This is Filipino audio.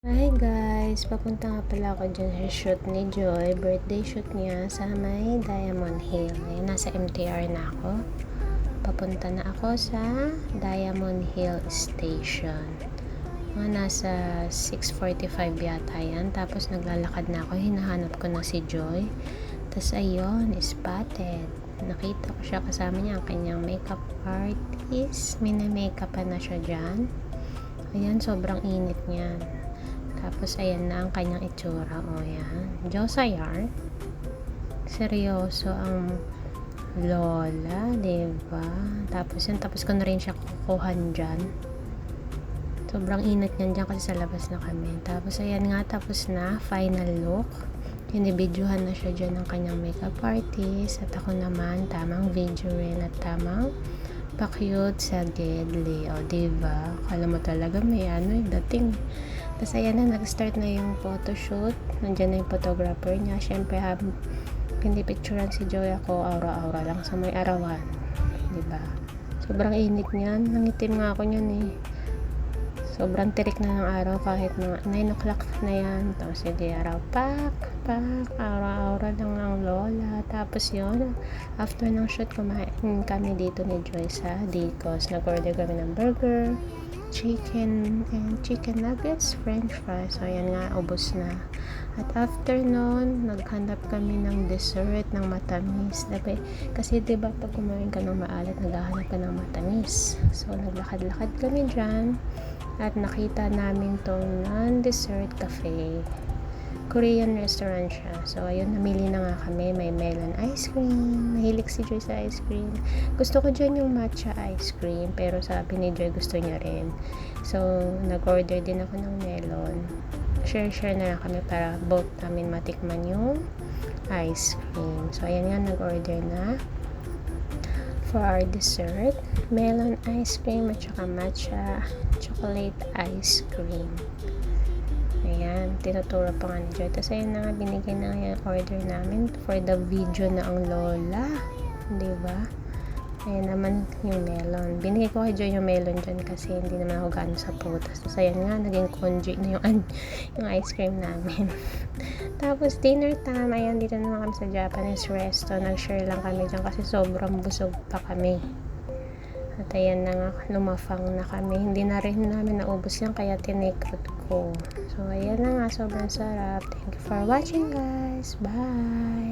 Hi guys! Papunta nga pala ako dyan sa shoot ni Joy. Birthday shoot niya sa may Diamond Hill. Ayan, nasa MTR na ako. Papunta na ako sa Diamond Hill Station. Mga nasa 6:45 yata yan. Tapos naglalakad na ako. Hinahanap ko na si Joy. Tapos ayun, spotted. Nakita ko siya, kasama niya ang kanyang makeup artist. Mini-makeup pa na siya dyan. Ayan, sobrang init niyan. Tapos, ayan na ang kanyang itsura. O, yan. Diyosa yan. Seryoso ang lola, diba? Tapos, yun. Tapos ko na rin siya kukuhan dyan. Sobrang init niyan dyan kasi sa labas na kami. Tapos, ayan nga. Tapos na. Final look. Hinibidyohan na siya dyan ng kanyang makeup artist. At ako naman, tamang video rin. At tamang pa-cute sa Gedli. O, diba? Kala mo talaga may dating. Tapos ayan na, nag-start na yung photoshoot. Nandiyan na yung photographer niya. Siyempre, pinipicturean si Joy ako, aura-aura lang sa may arawan. Diba? Sobrang init niyan. Nangitim nga ako niyan eh. Sobrang tirik na ng araw kahit mga 9 o'clock na yan. Tapos hindi araw, pak, aura-aura lang ng lola. Tapos yun, after ng shoot, kumain kami dito ni Joy sa Dicos. Nag-order kami ng burger, chicken nuggets, french fries. So, ayan nga, ubos na. At after nun, naghanap kami ng dessert, ng matamis. Kasi, diba, pag kumain ka ng maalat, naghahanap ka ng matamis. So, naglakad-lakad kami dyan. At nakita namin tong non-dessert cafe. Korean restaurant siya. So, ayun, namili na nga kami. May melon ice cream. Mahilig si Joy sa ice cream. Gusto ko dyan yung matcha ice cream. Pero sabi ni Joy, gusto niya rin. So, nag-order din ako ng melon. Share na lang kami para both namin matikman yung ice cream. So, ayan nga, nag-order na. For our dessert, melon ice cream at saka matcha chocolate ice cream. Ayan, tinuturo pa nga ni Joy. Tapos ayun na nga, binigyan na yung order namin for the video na ang lola. Diba? Ayan naman yung melon. Binigay ko kay Joy yung melon dyan kasi hindi naman ako gano'n sa putas. Tapos ayan nga, naging congee na yung ice cream namin. Tapos dinner time. Ayan, dito naman kami sa Japanese resto. Nag-share lang kami dyan kasi sobrang busog pa kami. At ayan na nga, lumafang na kami. Hindi na rin namin naubos yan, kaya tinake out ko. So, ayan na nga, sobrang sarap. Thank you for watching, guys. Bye!